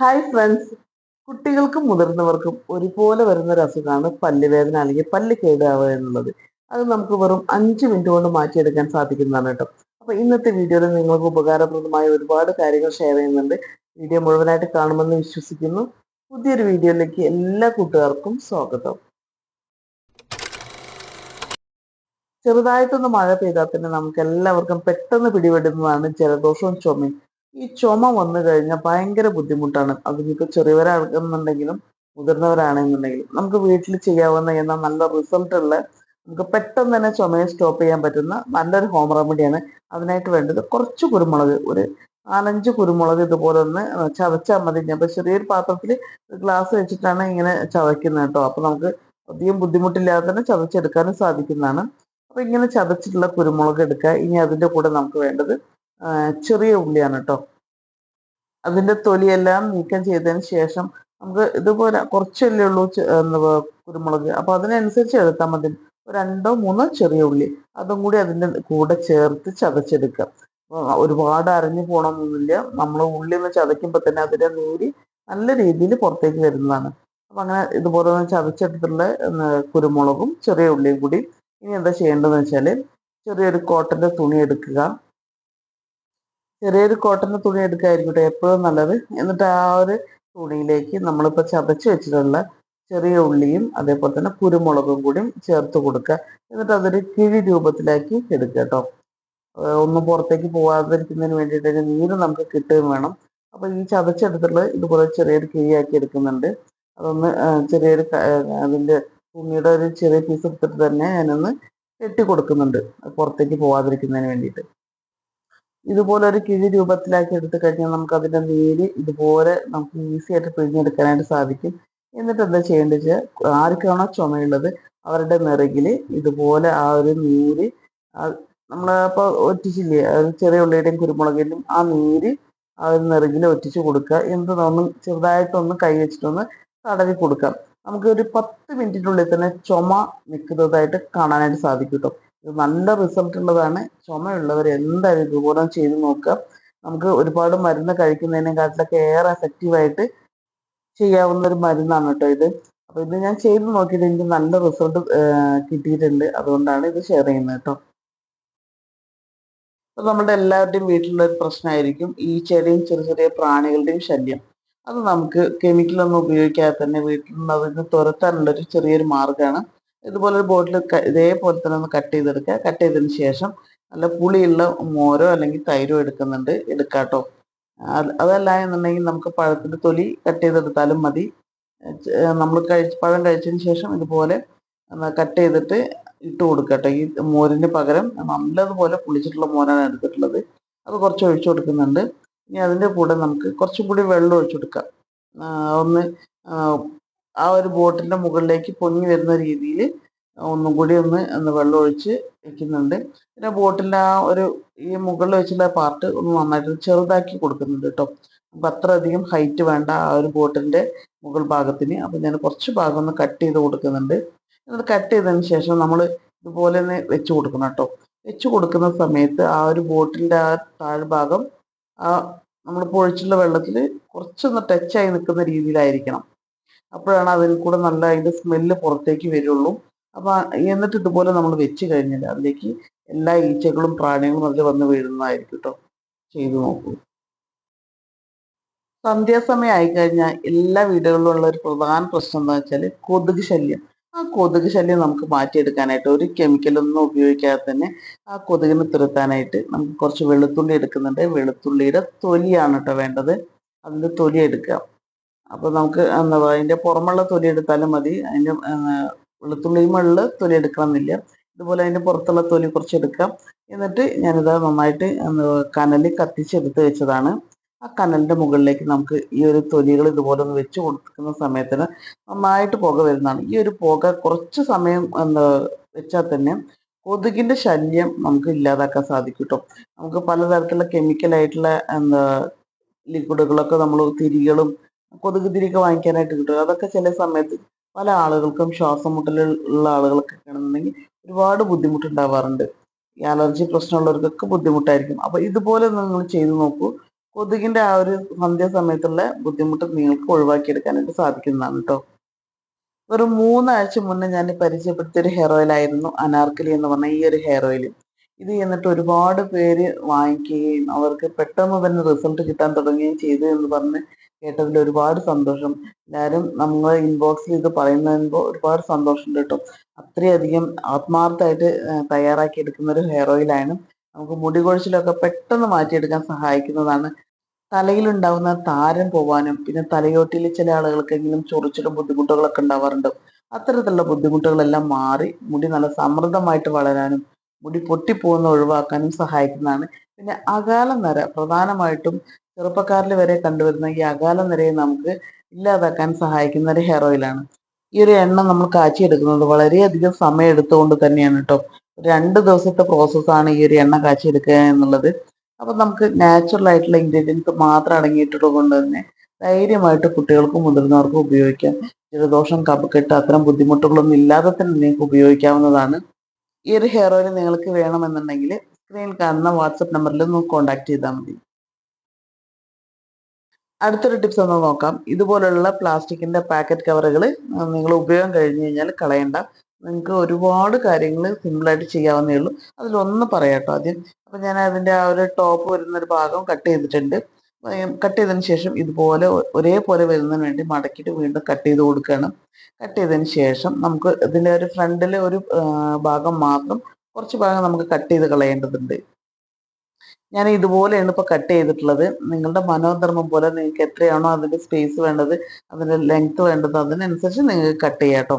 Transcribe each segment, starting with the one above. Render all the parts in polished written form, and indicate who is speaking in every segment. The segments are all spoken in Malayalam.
Speaker 1: Hi friends. കുട്ടികൾക്കും മുതിർന്നവർക്കും ഒരുപോലെ വരുന്ന ഒരു അസുഖമാണ് പല്ലുവേദന അല്ലെങ്കിൽ പല്ല് കേടാവുക എന്നുള്ളത്. അത് നമുക്ക് വെറും 5 മിനിറ്റ് കൊണ്ട് മാറ്റിയെടുക്കാൻ സാധിക്കുന്നതാണ് കേട്ടോ. അപ്പൊ ഇന്നത്തെ വീഡിയോയിൽ നിങ്ങൾക്ക് ഉപകാരപ്രദമായ ഒരുപാട് കാര്യങ്ങൾ ഷെയർ ചെയ്യുന്നുണ്ട്. വീഡിയോ മുഴുവനായിട്ട് കാണുമെന്ന് വിശ്വസിക്കുന്നു. പുതിയൊരു വീഡിയോയിലേക്ക് എല്ലാ കൂട്ടുകാർക്കും സ്വാഗതം. ചെറുതായിട്ടൊന്ന് മഴ പെയ്താൽ തന്നെ നമുക്ക് എല്ലാവർക്കും പെട്ടെന്ന് പിടിപെടുന്നതാണ് ജലദോഷവും ചുമയും. ഈ ചുമ വന്നു കഴിഞ്ഞാൽ ഭയങ്കര ബുദ്ധിമുട്ടാണ്. അതിനിപ്പോൾ ചെറിയവരാണെന്നുണ്ടെങ്കിലും മുതിർന്നവരാണെന്നുണ്ടെങ്കിലും നമുക്ക് വീട്ടിൽ ചെയ്യാവുന്ന എന്നാൽ നല്ല റിസൾട്ട് ഉള്ള, നമുക്ക് പെട്ടെന്ന് തന്നെ ചുമയെ സ്റ്റോപ്പ് ചെയ്യാൻ പറ്റുന്ന നല്ലൊരു ഹോം റെമഡിയാണ്. അതിനായിട്ട് വേണ്ടത് കുറച്ച് കുരുമുളക്, ഒരു 4-5 കുരുമുളക് ഇതുപോലെ ഒന്ന് ചതച്ചാൽ മതി. ഞാൻ ഇപ്പോൾ ചെറിയൊരു പാത്രത്തിൽ ഗ്ലാസ് വെച്ചിട്ടാണ് ഇങ്ങനെ ചതയ്ക്കുന്നത് കേട്ടോ. അപ്പോൾ നമുക്ക് അധികം ബുദ്ധിമുട്ടില്ലാതെ തന്നെ ചതച്ചെടുക്കാനും സാധിക്കുന്നതാണ്. അപ്പൊ ഇങ്ങനെ ചതച്ചിട്ടുള്ള കുരുമുളക് എടുക്കുക. ഇനി അതിന്റെ കൂടെ നമുക്ക് വേണ്ടത് ചെറിയ ഉള്ളിയാണ് കേട്ടോ. അതിന്റെ തൊലിയെല്ലാം നീക്കം ചെയ്തതിന് ശേഷം നമുക്ക് ഇതുപോലെ കുറച്ചല്ലേ ഉള്ളൂ കുരുമുളക്, അപ്പൊ അതിനനുസരിച്ച് എടുത്താൽ മതി. ഒരു 2-3 ചെറിയ ഉള്ളി അതും കൂടി അതിന്റെ കൂടെ ചേർത്ത് ചതച്ചെടുക്കുക. ഒരുപാട് അരഞ്ഞു പോകണമെന്നൊന്നുമില്ല. നമ്മൾ ഉള്ളി ഒന്ന് ചതയ്ക്കുമ്പോൾ തന്നെ അതിന്റെ നീര് നല്ല രീതിയിൽ പുറത്തേക്ക് വരുന്നതാണ്. അപ്പൊ അങ്ങനെ ഇതുപോലെ ഒന്ന് ചതച്ചെടുത്തുള്ള കുരുമുളകും ചെറിയ ഉള്ളിയും കൂടി ഇനി എന്താ ചെയ്യേണ്ടതെന്ന് വെച്ചാൽ, ചെറിയൊരു കോട്ടന്റെ തുണി എടുക്കുക. ചെറിയൊരു കോട്ടന്റെ തുണി എടുക്കായിരിക്കട്ടെ എപ്പോഴും നല്ലത്. എന്നിട്ട് ആ ഒരു തുണിയിലേക്ക് നമ്മളിപ്പോൾ ചതച്ച് വെച്ചിട്ടുള്ള ചെറിയ ഉള്ളിയും അതേപോലെ തന്നെ കുരുമുളകും കൂടി ചേർത്ത് കൊടുക്കുക. എന്നിട്ട് അതൊരു കിഴി രൂപത്തിലാക്കി എടുക്കുക കേട്ടോ. ഒന്നും പുറത്തേക്ക് പോകാതിരിക്കുന്നതിന് വേണ്ടിയിട്ട് ഒരു നീര് നമുക്ക് കിട്ടുകയും വേണം. അപ്പൊ ഈ ചതച്ചെടുത്തിട്ടുള്ള ഇതുപോലെ ചെറിയൊരു കിഴിയാക്കി എടുക്കുന്നുണ്ട്. അതൊന്ന് ചെറിയൊരു അതിന്റെ തുണിയുടെ ഒരു ചെറിയ പീസ് എടുത്തിട്ട് തന്നെ ഞാനൊന്ന് കെട്ടി കൊടുക്കുന്നുണ്ട്, പുറത്തേക്ക് പോവാതിരിക്കുന്നതിന് വേണ്ടിയിട്ട്. ഇതുപോലെ ഒരു കിഴി രൂപത്തിലാക്കി എടുത്തു കഴിഞ്ഞാൽ നമുക്ക് അതിന്റെ നീര് ഇതുപോലെ നമുക്ക് ഈസി ആയിട്ട് പിഴിഞ്ഞെടുക്കാനായിട്ട് സാധിക്കും. എന്നിട്ട് എന്താ ചെയ്യേണ്ടത് വെച്ചാൽ, ആർക്കാണോ ചുമയുള്ളത് അവരുടെ നെറുകില് ഇതുപോലെ ആ ഒരു നീര് നമ്മളിപ്പോൾ ഒറ്റിച്ചില്ലേ, അത് ചെറിയ ഉള്ളിയുടെയും കുരുമുളകിന്റെയും ആ നീര് ആ ഒരു നെറുകിൽ ഒറ്റിച്ച് കൊടുക്കുക. എന്നിട്ടൊന്ന് ചെറുതായിട്ടൊന്ന് കൈ വെച്ചിട്ടൊന്ന് തടവി കൊടുക്കാം. നമുക്ക് ഒരു 10 മിനിറ്റിനുള്ളിൽ തന്നെ ചുമ നിൽക്കുന്നതായിട്ട് കാണാനായിട്ട് സാധിക്കും കേട്ടോ. ഇത് നല്ല റിസൾട്ട് ഉള്ളതാണ്. ചുമയുള്ളവർ എന്തായാലും ഇതുപോലെ ചെയ്ത് നോക്കുക. നമുക്ക് ഒരുപാട് മരുന്ന് കഴിക്കുന്നതിനെക്കാട്ടിലൊക്കെ ഏറെ എഫക്റ്റീവായിട്ട് ചെയ്യാവുന്ന ഒരു മരുന്നാണ് കേട്ടോ ഇത്. അപ്പൊ ഇത് ഞാൻ ചെയ്ത് നോക്കിയിട്ട് എനിക്ക് നല്ല റിസൾട്ട് കിട്ടിയിട്ടുണ്ട്. അതുകൊണ്ടാണ് ഇത് ഷെയർ ചെയ്യുന്നത് കേട്ടോ. അപ്പൊ നമ്മുടെ എല്ലാവരുടെയും വീട്ടിലുള്ള ഒരു പ്രശ്നമായിരിക്കും ഈച്ചയുടെയും ചെറിയ ചെറിയ പ്രാണികളുടെയും ശല്യം. അത് നമുക്ക് കെമിക്കലൊന്നും ഉപയോഗിക്കാതെ തന്നെ വീട്ടിൽ നിന്ന് അതിന് തുരത്താനുള്ളൊരു ചെറിയൊരു മാർഗ്ഗമാണ്. ഇതുപോലെ ഒരു ബോട്ടിൽ ഇതേപോലെ തന്നെ ഒന്ന് കട്ട് ചെയ്തെടുക്കുക. കട്ട് ചെയ്തതിന് ശേഷം നല്ല പുളിയുള്ള മോരോ അല്ലെങ്കിൽ തൈരോ എടുക്കാട്ടോ. അതല്ല എന്നുണ്ടെങ്കിൽ നമുക്ക് പഴത്തിൻ്റെ തൊലി കട്ട് ചെയ്തെടുത്താലും മതി. നമ്മൾ പഴം കഴിച്ചതിന് ശേഷം ഇതുപോലെ കട്ട് ചെയ്തിട്ട് ഇട്ട് കൊടുക്കുക കേട്ടോ. ഈ മോരിന് പകരം നല്ലതുപോലെ പുളിച്ചിട്ടുള്ള മോരാണ് എടുത്തിട്ടുള്ളത്. അത് കുറച്ച് ഒഴിച്ചു കൊടുക്കുന്നുണ്ട്. ഇനി അതിൻ്റെ കൂടെ നമുക്ക് കുറച്ചും കൂടി വെള്ളം ഒഴിച്ചു കൊടുക്കാം. ഒന്ന് ആ ഒരു ബോട്ടിൻ്റെ മുകളിലേക്ക് പൊങ്ങി വരുന്ന രീതിയിൽ ഒന്നും കൂടി ഒന്ന് വെള്ളം ഒഴിച്ച് വെക്കുന്നുണ്ട്. പിന്നെ ബോട്ടിൻ്റെ ആ ഒരു ഈ മുകളിൽ വെച്ചുള്ള പാർട്ട് ഒന്ന് നന്നായിട്ട് ചെറുതാക്കി കൊടുക്കുന്നുണ്ട് കേട്ടോ. നമുക്ക് അത്ര അധികം ഹൈറ്റ് വേണ്ട ആ ഒരു ബോട്ടിൻ്റെ മുകൾ ഭാഗത്തിന്. അപ്പം ഞാൻ കുറച്ച് ഭാഗം ഒന്ന് കട്ട് ചെയ്ത് കൊടുക്കുന്നുണ്ട്. എന്നിട്ട് കട്ട് ചെയ്തതിന് ശേഷം നമ്മൾ ഇതുപോലെ തന്നെ വെച്ച് കൊടുക്കണം കേട്ടോ. വെച്ച് കൊടുക്കുന്ന സമയത്ത് ആ ഒരു ബോട്ടിൻ്റെ ആ താഴ്ഭാഗം ആ നമ്മൾ പൊഴിച്ചുള്ള വെള്ളത്തിൽ കുറച്ചൊന്ന് ടച്ചായി നിൽക്കുന്ന രീതിയിലായിരിക്കണം. അപ്പോഴാണ് അതിൽ കൂടെ നല്ല അതിൻ്റെ സ്മെല്ല് പുറത്തേക്ക് വരുള്ളൂ. അപ്പോൾ എന്നിട്ട് ഇതുപോലെ നമ്മൾ വെച്ച് കഴിഞ്ഞാൽ അതിലേക്ക് എല്ലാ ഈച്ചകളും പ്രാണികളും അതിൽ വന്ന് വീഴുന്നതായിരിക്കും കേട്ടോ. ചെയ്തു നോക്കൂ. സന്ധ്യാസമയം ആയിക്കഴിഞ്ഞാൽ എല്ലാ വീടുകളിലും ഉള്ള ഒരു പ്രധാന പ്രശ്നം എന്താ വെച്ചാൽ കൊതുക് ശല്യം. ആ കൊതുക് ശല്യം നമുക്ക് മാറ്റിയെടുക്കാനായിട്ട് ഒരു കെമിക്കലൊന്നും ഉപയോഗിക്കാതെ തന്നെ ആ കൊതുകിനെ തുരത്താനായിട്ട് നമുക്ക് കുറച്ച് വെളുത്തുള്ളി എടുക്കുന്നുണ്ട്. വെളുത്തുള്ളിയുടെ തൊലിയാണ് കേട്ടോ വേണ്ടത്. അതിൻ്റെ തൊലി എടുക്കുക. അപ്പോൾ നമുക്ക് എന്താ പറയുക, അതിൻ്റെ പുറമുള്ള തൊലി എടുത്താലും മതി. അതിൻ്റെ വെളുത്തുള്ളിയുമുള്ള തൊലി എടുക്കണമെന്നില്ല. ഇതുപോലെ അതിൻ്റെ പുറത്തുള്ള തൊലി കുറച്ച് എടുക്കാം. എന്നിട്ട് ഞാനിത് നന്നായിട്ട് കനൽ കത്തിച്ചെടുത്ത് വെച്ചതാണ്. ആ കനലിൻ്റെ മുകളിലേക്ക് നമുക്ക് ഈ ഒരു തൊലികൾ ഇതുപോലെ ഒന്ന് വെച്ച് കൊടുക്കുന്ന സമയത്തിന് നന്നായിട്ട് പുക വരുന്നതാണ്. ഈ ഒരു പുക കുറച്ച് സമയം വെച്ചാൽ തന്നെ കൊതുകിൻ്റെ ശല്യം നമുക്ക് ഇല്ലാതാക്കാൻ സാധിക്കും കേട്ടോ. നമുക്ക് പലതരത്തിലുള്ള കെമിക്കലായിട്ടുള്ള ലിക്വിഡുകളൊക്കെ നമ്മൾ തിരികളും കൊതുക് തിരിയൊക്കെ വാങ്ങിക്കാനായിട്ട് കിട്ടും. അതൊക്കെ ചില സമയത്ത് പല ആളുകൾക്കും ശ്വാസം മുട്ടലുള്ള ആളുകൾക്കൊക്കെ ആണെന്നുണ്ടെങ്കിൽ ഒരുപാട് ബുദ്ധിമുട്ടുണ്ടാവാറുണ്ട്. ഈ അലർജി പ്രശ്നമുള്ളവർക്കൊക്കെ ബുദ്ധിമുട്ടായിരിക്കും. അപ്പോൾ ഇതുപോലെ നിങ്ങൾ ചെയ്ത് നോക്കൂ. കൊതുകിൻ്റെ ആ ഒരു സന്ധ്യാസമയത്തുള്ള ബുദ്ധിമുട്ട് നിങ്ങൾക്ക് ഒഴിവാക്കിയെടുക്കാനായിട്ട് സാധിക്കുന്നതാണ് കേട്ടോ. ഒരു 3 ആഴ്ച മുന്നേ ഞാൻ പരിചയപ്പെടുത്തിയ ഒരു ഹെയർ ഓയിലായിരുന്നു അനാർക്കലി എന്ന് പറഞ്ഞ ഈ ഒരു ഹെയർ ഓയിൽ. ഇത് എന്നിട്ട് ഒരുപാട് പേര് വാങ്ങിക്കുകയും അവർക്ക് പെട്ടെന്ന് തന്നെ റിസൾട്ട് കിട്ടാൻ തുടങ്ങുകയും ചെയ്തു എന്ന് പറഞ്ഞ് കേട്ടതിൽ ഒരുപാട് സന്തോഷം. എല്ലാവരും നമ്മളെ ഇൻബോക്സിൽ ഇത് പറയുമ്പോൾ ഒരുപാട് സന്തോഷമുണ്ട് കേട്ടോ. അത്രയധികം ആത്മാർത്ഥമായിട്ട് തയ്യാറാക്കി എടുക്കുന്ന ഒരു ഹെയർ ഓയിലാണ്. നമുക്ക് മുടി കൊഴിച്ചിലൊക്കെ പെട്ടെന്ന് മാറ്റിയെടുക്കാൻ സഹായിക്കുന്നതാണ്. തലയിലുണ്ടാവുന്ന താരൻ പോവാനും പിന്നെ തലയോട്ടിയിൽ ചില ആളുകൾക്കെങ്കിലും ചൊറിച്ചിലും ബുദ്ധിമുട്ടുകളൊക്കെ ഉണ്ടാവാറുണ്ട്. അത്തരത്തിലുള്ള ബുദ്ധിമുട്ടുകളെല്ലാം മാറി മുടി നല്ല സമൃദ്ധമായിട്ട് വളരാനും മുടി പൊട്ടിപ്പോകുന്ന ഒഴിവാക്കാനും സഹായിക്കുന്നതാണ്. പിന്നെ അകാല നര, പ്രധാനമായിട്ടും ചെറുപ്പക്കാരിൽ വരെ കണ്ടുവരുന്ന ഈ അകാല നരയെ നമുക്ക് ഇല്ലാതാക്കാൻ സഹായിക്കുന്ന ഒരു ഹെയർ ഓയിലാണ്. ഈ ഒരു എണ്ണ നമ്മൾ കാച്ചിയെടുക്കുന്നത് വളരെയധികം സമയം എടുത്തുകൊണ്ട് തന്നെയാണ് കേട്ടോ. 2 ദിവസത്തെ പ്രോസസ്സാണ് ഈ ഒരു എണ്ണ കാച്ചിയെടുക്കുക എന്നുള്ളത്. അപ്പം നമുക്ക് നാച്ചുറൽ ആയിട്ടുള്ള ഇൻഗ്രീഡിയൻസ് മാത്രം അടങ്ങിയിട്ടുള്ളത് കൊണ്ട് തന്നെ ധൈര്യമായിട്ട് കുട്ടികൾക്കും മുതിർന്നവർക്കും ഉപയോഗിക്കാം. ജലദോഷം, കഫക്കെട്ട് അത്തരം ബുദ്ധിമുട്ടുകളൊന്നും ഇല്ലാതെ തന്നെ നിങ്ങൾക്ക് ഉപയോഗിക്കാവുന്നതാണ്. ഈ ഒരു ഹെയർ ഓയിൽ നിങ്ങൾക്ക് വേണമെന്നുണ്ടെങ്കിൽ സ്ക്രീനിൽ കാണുന്ന വാട്സപ്പ് നമ്പറിൽ ഒന്ന് കോൺടാക്ട് ചെയ്താൽ മതി. അടുത്തൊരു ടിപ്സ് ഒന്ന് നോക്കാം. ഇതുപോലുള്ള പ്ലാസ്റ്റിക്കിൻ്റെ പാക്കറ്റ് കവറുകൾ നിങ്ങൾ ഉപയോഗം കഴിഞ്ഞ് കഴിഞ്ഞാൽ കളയണ്ട. നിങ്ങൾക്ക് ഒരുപാട് കാര്യങ്ങൾ സിമ്പിളായിട്ട് ചെയ്യാവുന്നേ ഉള്ളൂ. അതിലൊന്ന് പറയാം കേട്ടോ ആദ്യം. അപ്പം ഞാൻ അതിൻ്റെ ആ ഒരു ടോപ്പ് വരുന്നൊരു ഭാഗം കട്ട് ചെയ്തിട്ടുണ്ട്. കട്ട് ചെയ്തതിന് ശേഷം ഇതുപോലെ ഒരേപോലെ വരുന്നതിന് വേണ്ടി മടക്കിയിട്ട് വീണ്ടും കട്ട് ചെയ്ത് കൊടുക്കുകയാണ്. കട്ട് ചെയ്തതിന് ശേഷം നമുക്ക് ഇതിൻ്റെ ഒരു ഫ്രണ്ടിലെ ഒരു ഭാഗം മാത്രം, കുറച്ച് ഭാഗം നമുക്ക് കട്ട് ചെയ്ത് കളയേണ്ടതുണ്ട്. ഞാൻ ഇതുപോലെയാണ് ഇപ്പോൾ കട്ട് ചെയ്തിട്ടുള്ളത്. നിങ്ങളുടെ മനോധർമ്മം പോലെ നിങ്ങൾക്ക് എത്രയാണോ അതിൻ്റെ സ്പേസ് വേണ്ടത്, അതിൻ്റെ ലെങ്ത് വേണ്ടത്, അതിനനുസരിച്ച് നിങ്ങൾക്ക് കട്ട് ചെയ്യാം കേട്ടോ.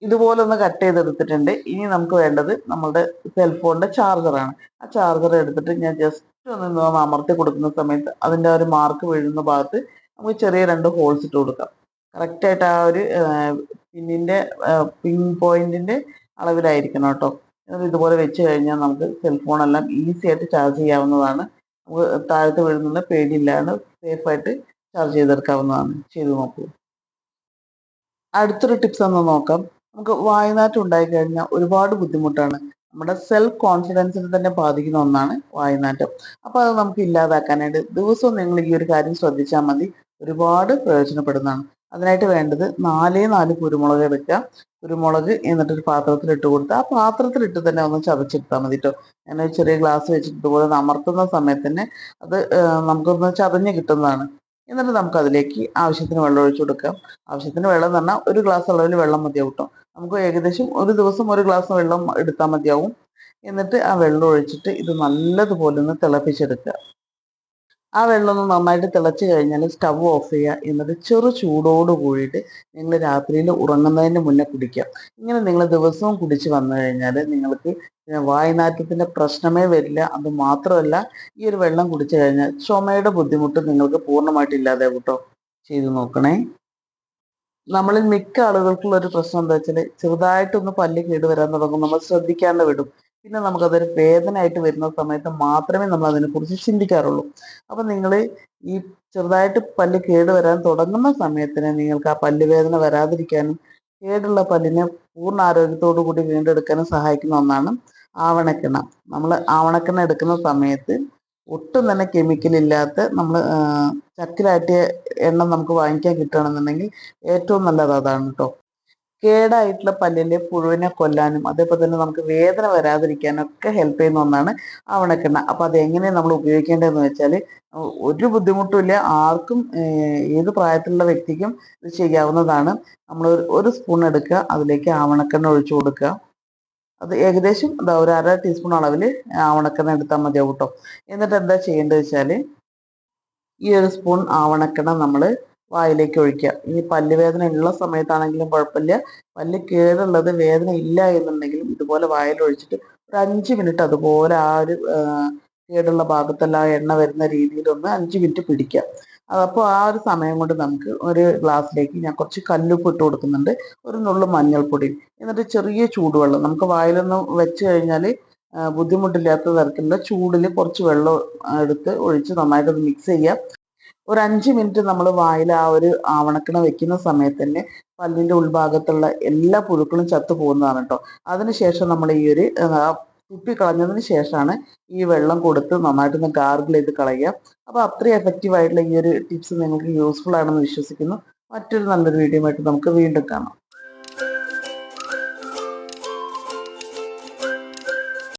Speaker 1: ഇതുപോലെ ഒന്ന് കട്ട് ചെയ്തെടുത്തിട്ടുണ്ട്. ഇനി നമുക്ക് വേണ്ടത് നമ്മുടെ സെൽഫോണിൻ്റെ ചാർജറാണ്. ആ ചാർജർ എടുത്തിട്ട് ഞാൻ ജസ്റ്റ് ഒന്ന് അമർത്തി കൊടുക്കുന്ന സമയത്ത് അതിൻ്റെ ഒരു മാർക്ക് വീഴുന്ന ഭാഗത്ത് നമുക്ക് ചെറിയ 2 ഹോൾസ് ഇട്ട് കൊടുക്കാം. കറക്റ്റായിട്ട് ആ ഒരു പിന്നിൻ്റെ പിൻ പോയിന്റിൻ്റെ അളവിലായിരിക്കണം കേട്ടോ. ഇതുപോലെ വെച്ച് കഴിഞ്ഞാൽ നമുക്ക് സെൽഫോണെല്ലാം ഈസി ആയിട്ട് ചാർജ് ചെയ്യാവുന്നതാണ്. നമുക്ക് താഴത്ത് വീഴുന്ന പേടിയില്ലാണ്ട് സേഫായിട്ട് ചാർജ് ചെയ്തെടുക്കാവുന്നതാണ്. ചെയ്ത് നോക്കൂ. അടുത്തൊരു ടിപ്സ് ഒന്ന് നോക്കാം. നമുക്ക് വായുനാറ്റം ഉണ്ടായിക്കഴിഞ്ഞാൽ ഒരുപാട് ബുദ്ധിമുട്ടാണ്. നമ്മുടെ സെൽഫ് കോൺഫിഡൻസിനെ തന്നെ ബാധിക്കുന്ന ഒന്നാണ് വായുനാറ്റം. അപ്പോൾ അത് നമുക്ക് ഇല്ലാതാക്കാനായിട്ട് ദിവസവും നിങ്ങൾ ഈ ഒരു കാര്യം ശ്രദ്ധിച്ചാൽ മതി. ഒരുപാട് പ്രയോജനപ്പെടുന്നതാണ്. അതിനായിട്ട് വേണ്ടത് 4 കുരുമുളക് എടുക്കുക. കുരുമുളക് എന്നിട്ടൊരു പാത്രത്തിൽ ഇട്ട് കൊടുത്ത് ആ പാത്രത്തിലിട്ട് തന്നെ ഒന്ന് ചതച്ചെടുത്താൽ മതി കേട്ടോ. ഞാനൊരു ചെറിയ ഗ്ലാസ് വെച്ചിട്ട് ഇതുപോലെ അമർത്തുന്ന സമയത്ത് തന്നെ അത് നമുക്കൊന്ന് ചതഞ്ഞ് കിട്ടുന്നതാണ്. എന്നിട്ട് നമുക്ക് അതിലേക്ക് ആവശ്യത്തിന് വെള്ളം ഒഴിച്ചു കൊടുക്കാം. ആവശ്യത്തിന് വെള്ളം എന്ന് പറഞ്ഞാൽ 1 ഗ്ലാസ് അളവിൽ വെള്ളം മതിയാവും കേട്ടോ. നമുക്ക് ഏകദേശം ഒരു ദിവസം 1 ഗ്ലാസ് വെള്ളം എടുത്താൽ മതിയാവും. എന്നിട്ട് ആ വെള്ളം ഒഴിച്ചിട്ട് ഇത് നല്ലതുപോലെ ഒന്ന് തിളപ്പിച്ചെടുക്കുക. ആ വെള്ളം ഒന്ന് നന്നായിട്ട് തിളച്ച് കഴിഞ്ഞാൽ സ്റ്റവ് ഓഫ് ചെയ്യുക. എന്നിട്ട് ചെറു ചൂടോട് കൂടിയിട്ട് നിങ്ങൾ രാത്രിയിൽ ഉറങ്ങുന്നതിന് മുന്നേ കുടിക്കുക. ഇങ്ങനെ നിങ്ങൾ ദിവസവും കുടിച്ച് വന്നു കഴിഞ്ഞാൽ നിങ്ങൾക്ക് വായുനാറ്റത്തിൻ്റെ പ്രശ്നമേ വരില്ല. അത് മാത്രമല്ല, ഈ ഒരു വെള്ളം കുടിച്ചു കഴിഞ്ഞാൽ ചുമയുടെ ബുദ്ധിമുട്ട് നിങ്ങൾക്ക് പൂർണ്ണമായിട്ട് ഇല്ലാതാവും കേട്ടോ. ചെയ്തു നോക്കണേ. നമ്മളിൽ മിക്ക ആളുകൾക്കുള്ള ഒരു പ്രശ്നം എന്താ വെച്ചാൽ ചെറുതായിട്ടൊന്ന് പല്ല് കേട് വരാൻ തുടങ്ങും, നമ്മൾ ശ്രദ്ധിക്കാണ്ട് വിടും. പിന്നെ നമുക്കതൊരു വേദനയായിട്ട് വരുന്ന സമയത്ത് മാത്രമേ നമ്മൾ അതിനെക്കുറിച്ച് ചിന്തിക്കാറുള്ളൂ. അപ്പം നിങ്ങൾ ഈ ചെറുതായിട്ട് പല്ല് കേട് വരാൻ തുടങ്ങുന്ന സമയത്തിന് നിങ്ങൾക്ക് ആ പല്ല് വേദന വരാതിരിക്കാനും കേടുള്ള പല്ലിനെ പൂർണ്ണ ആരോഗ്യത്തോടു കൂടി വീണ്ടെടുക്കാനും സഹായിക്കുന്ന ഒന്നാണ് ആവണക്കെണ്ണ. നമ്മൾ ആവണക്കെണ്ണ എടുക്കുന്ന സമയത്ത് ഒട്ടും തന്നെ കെമിക്കലില്ലാത്ത നമ്മൾ ചക്കിലാട്ടിയ എണ്ണ നമുക്ക് വാങ്ങിക്കാൻ കിട്ടുകയാണെന്നുണ്ടെങ്കിൽ ഏറ്റവും നല്ലത് അതാണ് കേട്ടോ. കേടായിട്ടുള്ള പല്ലിലെ പുഴുവിനെ കൊല്ലാനും അതേപോലെ തന്നെ നമുക്ക് വേദന വരാതിരിക്കാനൊക്കെ ഹെൽപ്പ് ചെയ്യുന്ന ഒന്നാണ് ആവണക്കെണ്ണ. അപ്പോൾ അത് എങ്ങനെയാണ് നമ്മൾ ഉപയോഗിക്കേണ്ടതെന്ന് വെച്ചാൽ ഒരു ബുദ്ധിമുട്ടുമില്ല, ആർക്കും ഏത് പ്രായത്തിലുള്ള വ്യക്തിക്കും ഇത് ചെയ്യാവുന്നതാണ്. നമ്മൾ ഒരു സ്പൂൺ എടുക്കുക, അതിലേക്ക് ആവണക്കെണ്ണ ഒഴിച്ചു കൊടുക്കുക. അത് ഏകദേശം ഒരു 1/2 ടീസ്പൂൺ അളവിൽ ആവണക്കെണ്ണ എടുത്താൽ മതിയാവും കേട്ടോ. എന്നിട്ട് എന്താ ചെയ്യേണ്ടത് വെച്ചാൽ ഈ ഒരു സ്പൂൺ ആവണക്കെണ്ണ നമ്മൾ വായിലേക്ക് ഒഴിക്കുക. ഇനി പല്ലുവേദന ഉള്ള സമയത്താണെങ്കിലും കുഴപ്പമില്ല, പല്ല് കേടുള്ളത് വേദന ഇല്ല എന്നുണ്ടെങ്കിലും ഇതുപോലെ വായിൽ ഒഴിച്ചിട്ട് ഒരു 5 മിനിറ്റ് അതുപോലെ ആ ഒരു കേടുള്ള ഭാഗത്തെല്ലാം എണ്ണ വരുന്ന രീതിയിലൊന്ന് 5 മിനിറ്റ് പിടിക്കുക. അപ്പോൾ ആ ഒരു സമയം കൊണ്ട് നമുക്ക് ഒരു ഗ്ലാസ്സിലേക്ക് ഞാൻ കുറച്ച് കല്ലുപ്പ് ഇട്ട് കൊടുക്കുന്നുണ്ട്, ഒരു നുള്ളു മഞ്ഞൾപ്പൊടി, എന്നിട്ട് ചെറിയ ചൂടുവെള്ളം നമുക്ക് വായിലൊന്ന് വെച്ച് കഴിഞ്ഞാൽ ബുദ്ധിമുട്ടില്ലാത്ത തരത്തിലുള്ള ചൂടിൽ കുറച്ച് വെള്ളം എടുത്ത് ഒഴിച്ച് നന്നായിട്ടൊന്ന് മിക്സ് ചെയ്യുക. ഒരു 5 മിനിറ്റ് നമ്മൾ വായിൽ ആ ഒരു ആവണക്കണ വെക്കുന്ന സമയത്ത് തന്നെ പല്ലിൻ്റെ ഉൾഭാഗത്തുള്ള എല്ലാ പുഴുക്കളും ചത്തു പോകുന്നതാണ് കേട്ടോ. അതിനുശേഷം നമ്മൾ ഈ ഒരു തുപ്പി കളഞ്ഞതിന് ശേഷമാണ് ഈ വെള്ളം കൊടുത്ത് നന്നായിട്ടൊന്ന് ഗാർഗിൾ ചെയ്ത് കളയുക. അപ്പോൾ അത്രയും എഫക്റ്റീവ് ആയിട്ടുള്ള ഈ ഒരു ടിപ്സ് നിങ്ങൾക്ക് യൂസ്ഫുൾ ആണെന്ന് വിശ്വസിക്കുന്നു. മറ്റൊരു നല്ലൊരു വീഡിയോ ആയിട്ട് നമുക്ക് വീണ്ടും കാണാം.